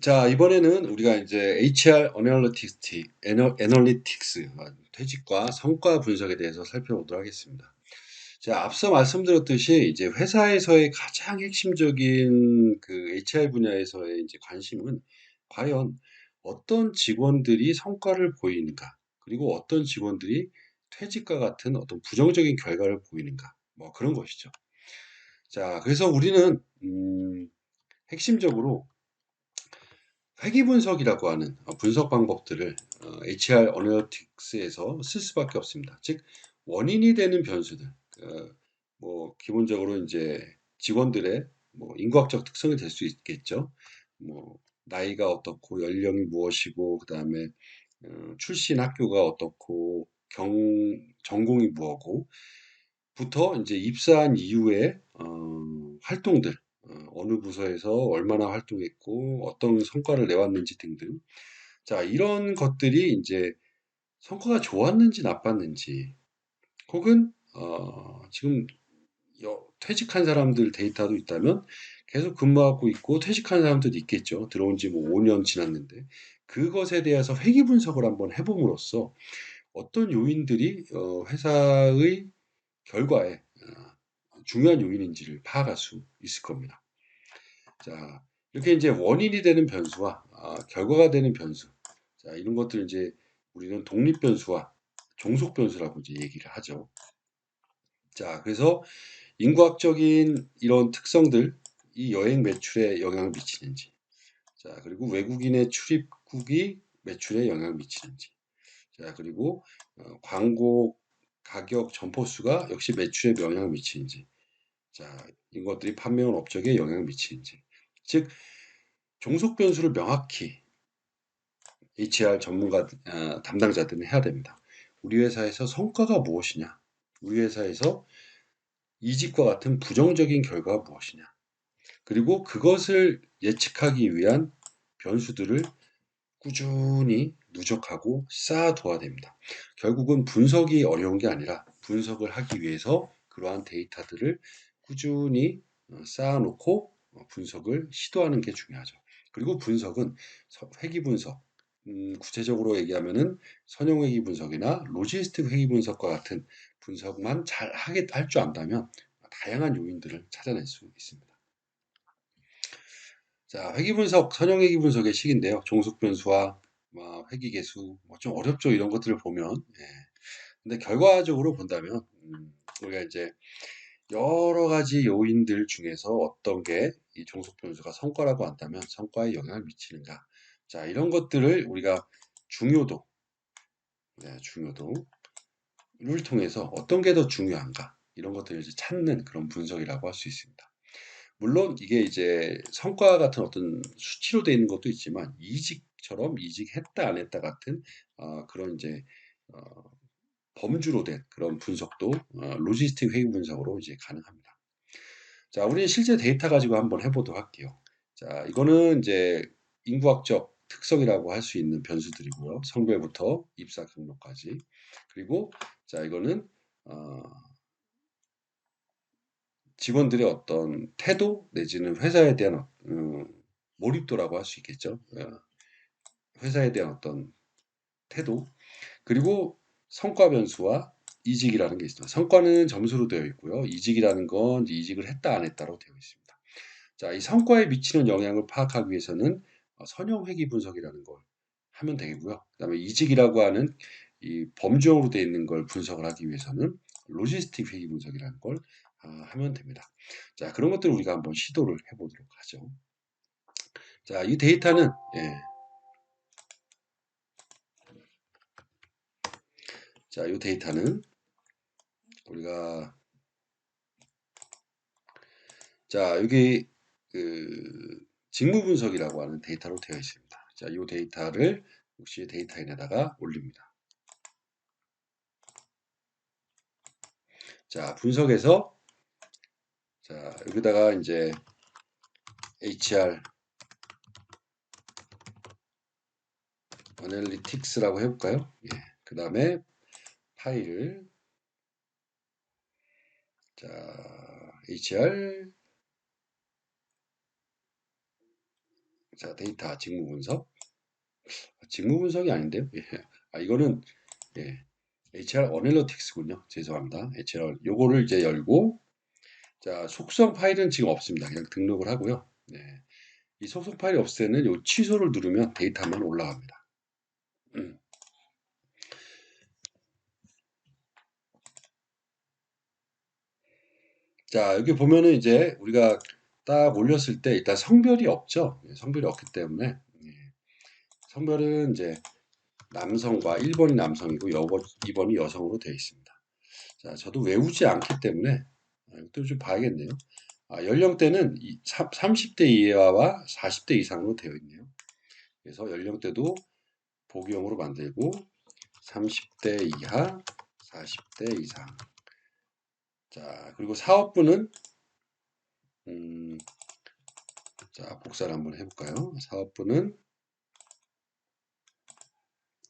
자, 이번에는 우리가 이제 HR 애널리틱스, 퇴직과 성과 분석에 대해서 살펴보도록 하겠습니다. 자, 앞서 말씀드렸듯이 이제 회사에서의 가장 핵심적인 그 HR 분야에서의 이제 관심은 과연 어떤 직원들이 성과를 보이는가, 그리고 어떤 직원들이 퇴직과 같은 어떤 부정적인 결과를 보이는가, 뭐 그런 것이죠. 자, 그래서 우리는 핵심적으로 회귀 분석이라고 하는 분석 방법들을 HR 어널리틱스에서 쓸 수밖에 없습니다. 즉 원인이 되는 변수들, 뭐 기본적으로 이제 직원들의 뭐 인과학적 특성이 될 수 있겠죠. 뭐 나이가 어떻고 연령이 무엇이고 그다음에 출신 학교가 어떻고 전공이 뭐고 부터 이제 입사한 이후에 활동들, 어느 부서에서 얼마나 활동했고 어떤 성과를 내왔는지 등등. 자, 이런 것들이 이제 성과가 좋았는지 나빴는지, 혹은 지금 퇴직한 사람들 데이터도 있다면 계속 근무하고 있고 퇴직한 사람들도 있겠죠. 들어온 지 뭐 5년 지났는데 그것에 대해서 회귀 분석을 한번 해봄으로써 어떤 요인들이 회사의 결과에 중요한 요인인지를 파악할 수 있을 겁니다. 자, 이렇게 이제 원인이 되는 변수와 결과가 되는 변수. 자, 이런 것들 이제 우리는 독립 변수와 종속 변수라고 이제 얘기를 하죠. 자, 그래서 인과학적인 이런 특성들, 이 여행 매출에 영향을 미치는지, 자, 그리고 외국인의 출입국이 매출에 영향을 미치는지, 자, 그리고 광고 가격 점포 수가 역시 매출에 영향을 미치는지, 자, 이것들이 판매원 업적에 영향을 미치는지. 즉, 종속 변수를 명확히 HR 전문가, 담당자들은 해야 됩니다. 우리 회사에서 성과가 무엇이냐? 우리 회사에서 이직과 같은 부정적인 결과가 무엇이냐? 그리고 그것을 예측하기 위한 변수들을 꾸준히 누적하고 쌓아둬야 됩니다. 결국은 분석이 어려운 게 아니라 분석을 하기 위해서 그러한 데이터들을 꾸준히 쌓아놓고 분석을 시도하는 게 중요하죠. 그리고 분석은 회귀 분석, 구체적으로 얘기하면은 선형 회귀 분석이나 로지스틱 회귀 분석과 같은 분석만 잘 하게 할 줄 안다면 다양한 요인들을 찾아낼 수 있습니다. 자, 회귀 분석, 선형 회귀 분석의 식인데요. 종속 변수와 회귀 계수, 뭐좀 어렵죠. 이런 것들을 보면. 예. 근데 결과적으로 본다면, 우리가 이제 여러 가지 요인들 중에서 어떤 게 이 종속 변수가 성과라고 한다면 성과에 영향을 미치는가. 자, 이런 것들을 우리가 중요도, 중요도를 통해서 어떤 게 더 중요한가. 이런 것들을 이제 찾는 그런 분석이라고 할 수 있습니다. 물론 이게 이제 성과 같은 어떤 수치로 되어 있는 것도 있지만 이직처럼 이직했다 안 했다 같은 그런 이제 어, 범주로 된 그런 분석도 로지스틱 회의 분석으로 이제 가능합니다. 자, 우리 실제 데이터 가지고 한번 해보도록 할게요. 자, 이거는 이제 인구학적 특성이라고 할 수 있는 변수들이고요. 성별부터 입사 경로까지. 그리고 자, 이거는 어, 직원들의 어떤 태도 내지는 회사에 대한 몰입도라고 할 수 있겠죠. 회사에 대한 어떤 태도. 그리고 성과 변수와 이직이라는 게 있습니다. 성과는 점수로 되어 있고요. 이직이라는 건 이직을 했다 안 했다로 되어 있습니다. 자, 이 성과에 미치는 영향을 파악하기 위해서는 선형 회귀 분석이라는 걸 하면 되고요. 그다음에 이직이라고 하는 이 범주형으로 되어 있는 걸 분석을 하기 위해서는 로지스틱 회귀 분석이라는 걸 하면 됩니다. 자, 그런 것들을 우리가 한번 시도를 해보도록 하죠. 자, 이 데이터는 자, 이 데이터는 우리가 자, 여기 그 직무 분석이라고 하는 데이터로 되어 있습니다. 자, 이 데이터를 역시 데이터인에다가 올립니다. 자, 분석해서 자, 여기다가 이제 HR 어널리틱스라고 해볼까요? 예. 그 다음에 파일을 자, HR 자, 데이터 직무 분석. 직무 분석이 아닌데요. 예. 이거는 예. HR 어널리틱스군요. 죄송합니다. HR 요거를 이제 열고 자, 속성 파일은 지금 없습니다. 그냥 등록을 하고요. 네. 이 속성 파일이 없을 때는 요 취소를 누르면 데이터만 올라갑니다. 자, 여기 보면은 이제 우리가 딱 올렸을 때 일단 성별이 없죠. 예, 성별이 없기 때문에 예, 성별은 이제 남성과 1번이 남성이고 2번이 여성으로 되어 있습니다. 자, 저도 외우지 않기 때문에 이것도 좀 봐야겠네요. 연령대는 30대 이하와 40대 이상으로 되어 있네요. 그래서 연령대도 보기용으로 만들고 30대 이하, 40대 이상. 자, 그리고 사업부는 자, 복사를 한번 해볼까요? 사업부는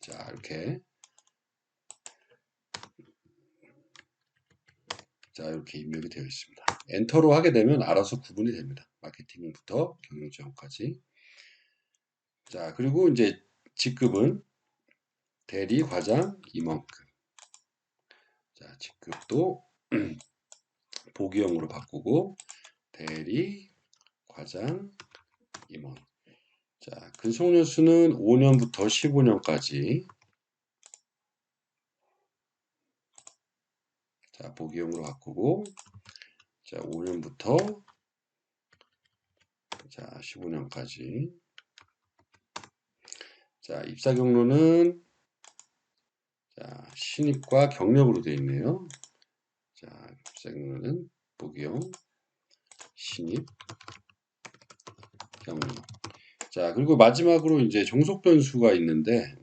자, 이렇게 자, 이렇게 입력이 되어 있습니다. 엔터로 하게 되면 알아서 구분이 됩니다. 마케팅부터 경영지원까지. 자, 그리고 이제 직급은 대리, 과장, 임원급. 자, 직급도 보기형으로 바꾸고 대리, 과장, 임원. 자, 근속연수는 5년부터 15년까지. 자, 보기형으로 바꾸고 자, 5년부터 자, 15년까지. 자, 입사 경로는 자, 신입과 경력으로 되어 있네요. 자, 입사 경로는 보기형 신입 경력. 자, 그리고 마지막으로 이제 종속 변수가 있는데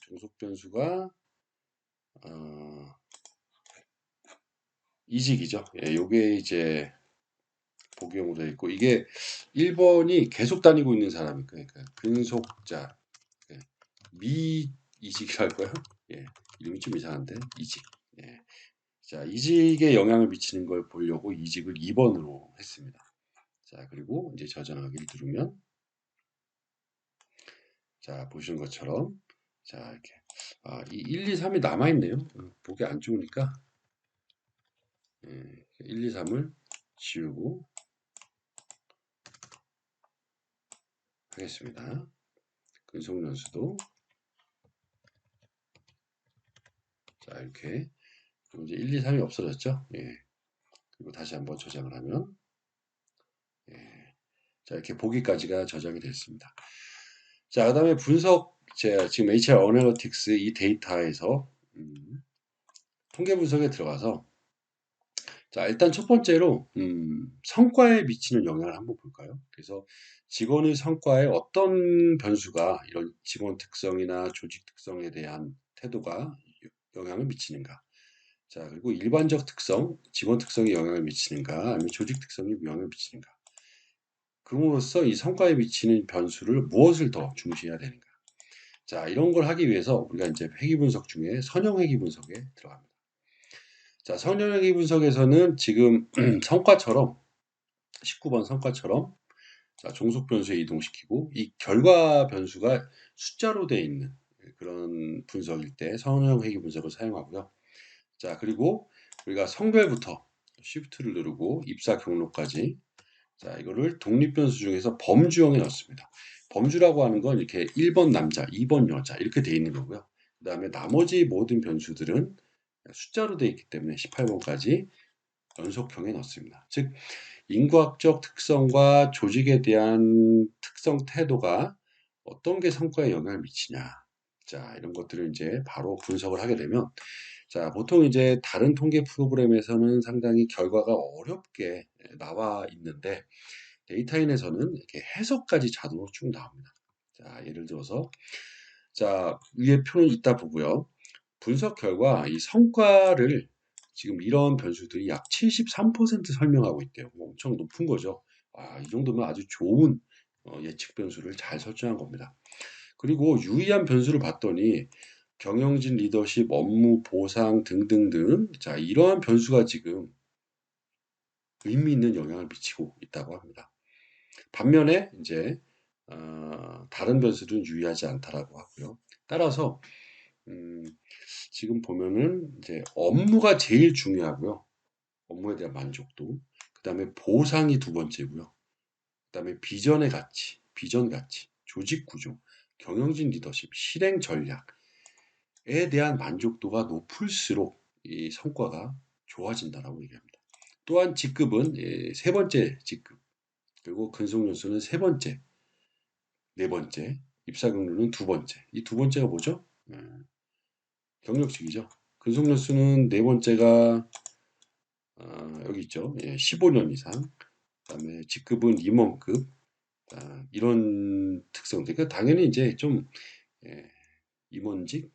종속 변수가 이직이죠. 예, 요게 이제 보기형으로 되어 있고 이게 1번이 계속 다니고 있는 사람이 그러니까 근속자 예, 미이직이랄까요? 예, 이름이 좀 이상한데 이직. 예. 자, 이직에 영향을 미치는 걸 보려고 이직을 2번으로 했습니다. 자, 그리고 이제 저장하기를 누르면 자, 보시는 것처럼 자, 이렇게 이 1, 2, 3이 남아 있네요. 보기 안 좋으니까 1, 2, 3을 지우고 하겠습니다. 근속연수도 자, 이렇게 그리고 이제 1, 2, 3이 없어졌죠. 예. 그리고 다시 한번 저장을 하면 예. 자, 이렇게 보기까지가 저장이 됐습니다. 자, 그다음에 분석 제가 지금 HR 어널리틱스 이 데이터에서 통계 분석에 들어가서 자, 일단 첫 번째로 성과에 미치는 영향을 한번 볼까요? 그래서 직원의 성과에 어떤 변수가 이런 직원 특성이나 조직 특성에 대한 태도가 영향을 미치는가? 자, 그리고 일반적 특성, 직원 특성에 영향을 미치는가? 아니면 조직 특성에 영향을 미치는가? 그럼으로써 이 성과에 미치는 변수를 무엇을 더 중시해야 되는가? 자, 이런 걸 하기 위해서 우리가 이제 회귀 분석 중에 선형 회귀 분석에 들어갑니다. 자, 선형 회귀 분석에서는 지금 성과처럼 19번 성과처럼 자, 종속 변수에 이동시키고 이 결과 변수가 숫자로 되어 있는 그런 분석일 때 선형 회귀 분석을 사용하고요. 자, 그리고 우리가 성별부터 Shift를 누르고 입사 경로까지 자, 이거를 독립 변수 중에서 범주형에 넣습니다. 범주라고 하는 건 이렇게 1번 남자, 2번 여자 이렇게 되어 있는 거고요. 그 다음에 나머지 모든 변수들은 숫자로 되어 있기 때문에 18번까지 연속형에 넣습니다. 즉 인과학적 특성과 조직에 대한 특성 태도가 어떤 게 성과에 영향을 미치냐. 자, 이런 것들을 이제 바로 분석을 하게 되면 자, 보통 이제 다른 통계 프로그램에서는 상당히 결과가 어렵게 나와 있는데 데이터인에서는 이렇게 해석까지 자동으로 쭉 나옵니다. 자, 예를 들어서 자, 위에 표는 이따 보고요. 분석 결과 이 성과를 지금 이런 변수들이 약 73% 설명하고 있대요. 엄청 높은 거죠. 이 정도면 아주 좋은 예측 변수를 잘 설정한 겁니다. 그리고 유의한 변수를 봤더니 경영진 리더십, 업무 보상 등등등 자, 이러한 변수가 지금 의미 있는 영향을 미치고 있다고 합니다. 반면에 이제 다른 변수들은 유의하지 않다라고 하고요. 따라서 음, 지금 보면은 이제 업무가 제일 중요하고요. 업무에 대한 만족도. 그다음에 보상이 두 번째고요. 그다음에 비전의 가치, 비전 가치, 조직 구조, 경영진 리더십, 실행 전략에 대한 만족도가 높을수록 이 성과가 좋아진다라고 얘기합니다. 또한 직급은 세 번째 직급, 그리고 근속연수는 세 번째, 네 번째, 입사경로는 두 번째. 이 두 번째가 뭐죠? 경력직이죠. 근속연수는 네 번째가 여기 있죠. 15년 이상. 그다음에 직급은 임원급. 이런 특성들. 그러니까 당연히 이제 좀 예, 임원직,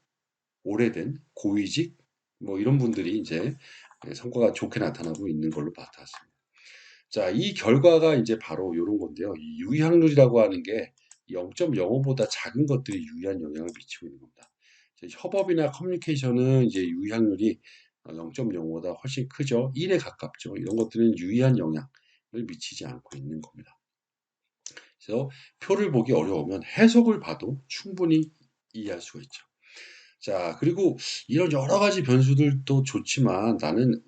오래된 고위직 뭐 이런 분들이 이제 성과가 좋게 나타나고 있는 걸로 나타났습니다. 자, 이 결과가 이제 바로 이런 건데요. 이 유의확률이라고 하는 게 0.05보다 작은 것들이 유의한 영향을 미치고 있는 겁니다. 협업이나 커뮤니케이션은 이제 유의확률이 0.05보다 훨씬 크죠. 1에 가깝죠. 이런 것들은 유의한 영향을 미치지 않고 있는 겁니다. 그래서 표를 보기 어려우면 해석을 봐도 충분히 이해할 수가 있죠. 자, 그리고 이런 여러 가지 변수들도 좋지만 나는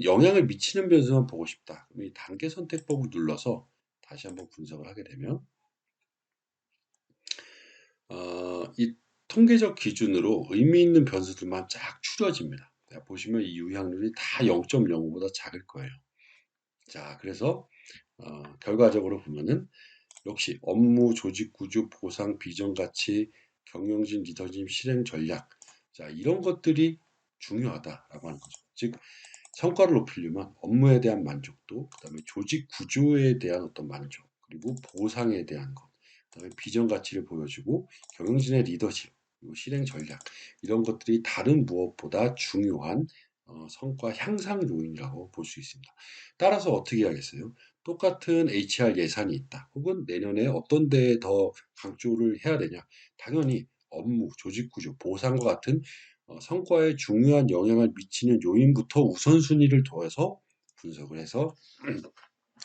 영향을 미치는 변수만 보고 싶다. 그럼 이 단계 선택법을 눌러서 다시 한번 분석을 하게 되면, 이 통계적 기준으로 의미 있는 변수들만 쫙 추려집니다. 자, 보시면 이 유의확률이 다 0.05보다 작을 거예요. 자, 그래서, 결과적으로 보면은 역시 업무, 조직 구조, 보상, 비전 가치, 경영진 리더십, 실행 전략. 자, 이런 것들이 중요하다라고 하는 거죠. 즉, 성과를 높이려면 업무에 대한 만족도, 그다음에 조직 구조에 대한 어떤 만족, 그리고 보상에 대한 것, 그다음에 비전 가치를 보여주고 경영진의 리더십, 그리고 실행 전략 이런 것들이 다른 무엇보다 중요한 성과 향상 요인이라고 볼 수 있습니다. 따라서 어떻게 하겠어요? 똑같은 HR 예산이 있다. 혹은 내년에 어떤 데에 더 강조를 해야 되냐? 당연히 업무, 조직 구조, 보상과 같은 성과에 중요한 영향을 미치는 요인부터 우선순위를 둬서 분석을 해서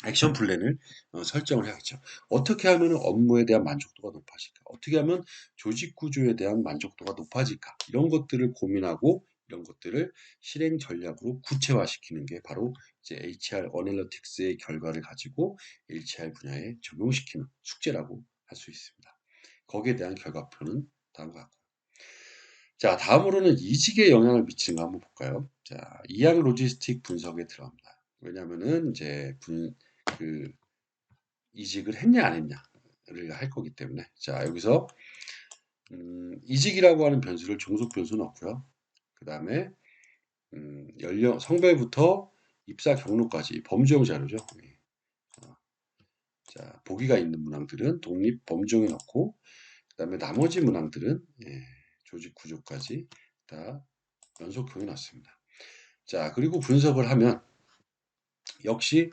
액션 플랜을 설정을 해야겠죠. 어떻게 하면 업무에 대한 만족도가 높아질까? 어떻게 하면 조직 구조에 대한 만족도가 높아질까? 이런 것들을 고민하고 이런 것들을 실행 전략으로 구체화시키는 게 바로 이제 HR 어널리틱스의 결과를 가지고 HR 분야에 적용시키는 숙제라고 할 수 있습니다. 거기에 대한 결과표는 다음과 같고. 자, 다음으로는 이직에 영향을 미치는 거 한번 볼까요? 자, 이항 로지스틱 분석에 들어갑니다. 왜냐면은 이제 그 이직을 했냐 안 했냐를 할 거기 때문에. 자, 여기서 이직이라고 하는 변수를 종속 변수 넣고요. 그 다음에 연령, 성별부터 입사 경로까지 범주형 자료죠. 예. 자, 보기가 있는 문항들은 독립 범주형에 넣고, 그 다음에 나머지 문항들은 조직 구조까지 다 연속형에 넣습니다. 자, 그리고 분석을 하면 역시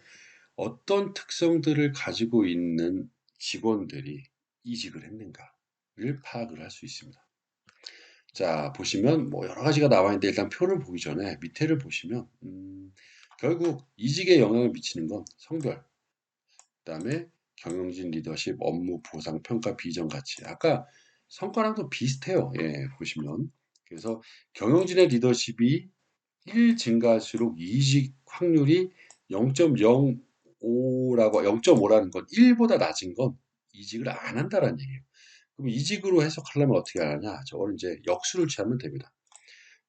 어떤 특성들을 가지고 있는 직원들이 이직을 했는가를 파악을 할 수 있습니다. 자, 보시면 뭐 여러 가지가 나와 있는데 일단 표를 보기 전에 밑에를 보시면 결국 이직에 영향을 미치는 건 성별, 그다음에 경영진 리더십, 업무, 보상, 평가, 비전 가치. 아까 성과랑도 비슷해요. 예, 보시면. 그래서 경영진의 리더십이 1 증가할수록 이직 확률이 0.05라고 0.5라는 건 1보다 낮은 건 이직을 안 한다는 얘기예요. 그럼 이직으로 해석하려면 어떻게 하냐? 저거는 이제 역수를 취하면 됩니다.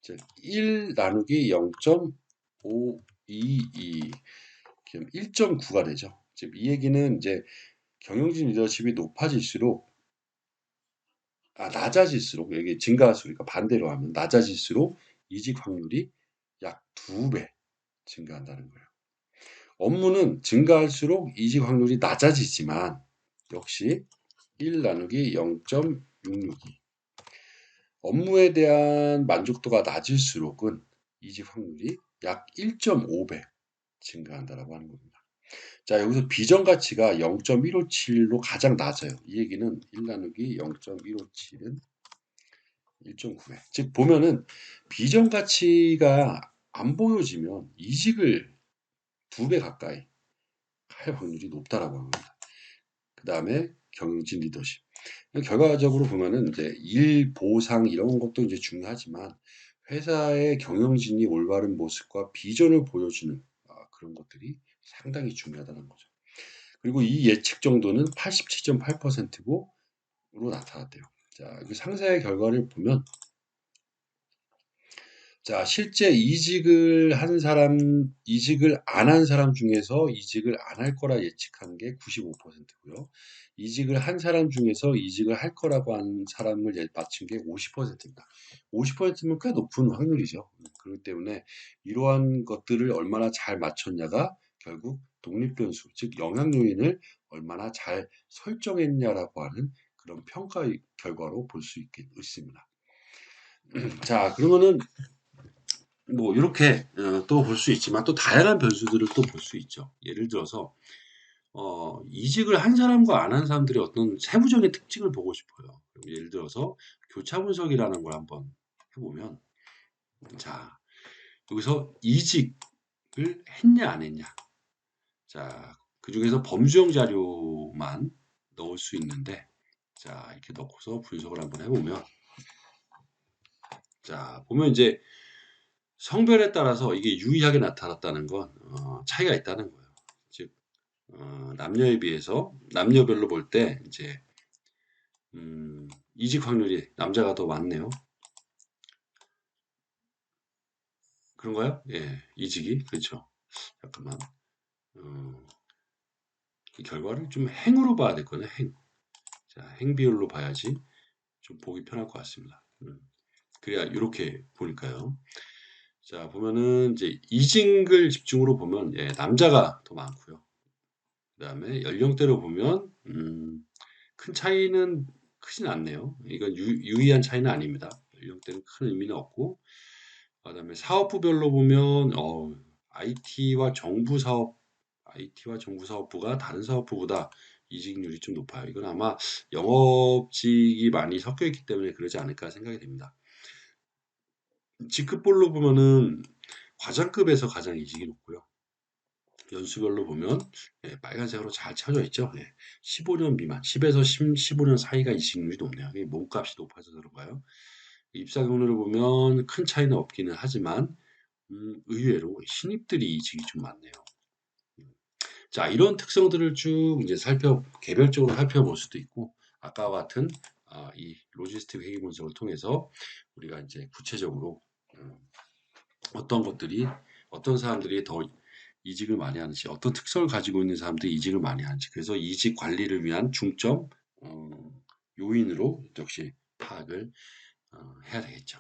즉, 1 나누기 0.522 그럼 1.9가 되죠. 즉, 이 얘기는 이제 경영진 리더십이 높아질수록 낮아질수록 여기 증가할수록 그러니까 반대로 하면 낮아질수록 이직 확률이 약 2배 증가한다는 거예요. 업무는 증가할수록 이직 확률이 낮아지지만 역시 1 나누기 0.662 업무에 대한 만족도가 낮을수록은 이직 확률이 약 1.5배 증가한다라고 하는 겁니다. 자, 여기서 비전 가치가 0.157로 가장 낮아요. 이 얘기는 1 나누기 0.157은 1.9배. 즉 보면은 비전 가치가 안 보여지면 이직을 2배 가까이 할 확률이 높다라고 합니다. 그 다음에 경영진 리더십. 결과적으로 보면은 이제 일 보상 이런 것도 이제 중요하지만 회사의 경영진이 올바른 모습과 비전을 보여주는 그런 것들이 상당히 중요하다는 거죠. 그리고 이 예측 정도는 87.8%로 나타났대요. 자, 그 상세의 결과를 보면 자, 실제 이직을 안 한 사람 중에서 이직을 안 할 거라 예측한 게 95%고요. 이직을 한 사람 중에서 이직을 할 거라고 한 사람을 맞춘 게 50%입니다. 50%면 꽤 높은 확률이죠. 그렇기 때문에 이러한 것들을 얼마나 잘 맞췄냐가 결국 독립변수, 즉 영향 요인을 얼마나 잘 설정했냐라고 하는 그런 평가 결과로 볼 수 있습니다. 자, 그러면은 뭐 이렇게 또 볼 수 있지만 또 다양한 변수들을 또 볼 수 있죠. 예를 들어서 이직을 한 사람과 안 한 사람들의 어떤 세부적인 특징을 보고 싶어요. 예를 들어서 교차 분석이라는 걸 한번 해보면 자 여기서 이직을 했냐 안 했냐 자 그중에서 범주형 자료만 넣을 수 있는데 자 이렇게 넣고서 분석을 한번 해보면 자 보면 이제 성별에 따라서 이게 유의하게 나타났다는 건 차이가 있다는 거예요. 즉 남녀에 비해서 남녀별로 볼 때 이제 이직 확률이 남자가 더 많네요. 그런가요? 예, 이직이 그렇죠. 잠깐만. 이 결과를 좀 행으로 봐야 될 거네. 행. 자, 행 비율로 봐야지 좀 보기 편할 것 같습니다. 그래야 이렇게 보니까요. 자, 보면은 이제 이직을 집중으로 보면 예, 남자가 더 많고요. 그다음에 연령대로 보면 큰 차이는 크진 않네요. 이건 유의한 차이는 아닙니다. 연령대는 큰 의미는 없고 그다음에 사업부별로 보면 IT와 정부 사업부가 다른 사업부보다 이직률이 좀 높아요. 이건 아마 영업직이 많이 섞여 있기 때문에 그러지 않을까 생각이 됩니다. 직급별로 보면은 과장급에서 가장 이직이 높고요. 연수별로 보면 예, 빨간색으로 잘 쳐져 있죠. 예, 15년 미만, 10에서 15년 사이가 이직률이 높네요. 이게 몸값이 높아서 그런가요? 입사 경로를 보면 큰 차이는 없기는 하지만 의외로 신입들이 이직이 좀 많네요. 자, 이런 특성들을 쭉 이제 개별적으로 살펴볼 수도 있고, 아까와 같은 이 로지스틱 회계 분석을 통해서 우리가 이제 구체적으로 어떤 사람들이 더 이직을 많이 하는지, 어떤 특성을 가지고 있는 사람들이 이직을 많이 하는지, 그래서 이직 관리를 위한 중점 요인으로 역시 파악을 해야 되겠죠.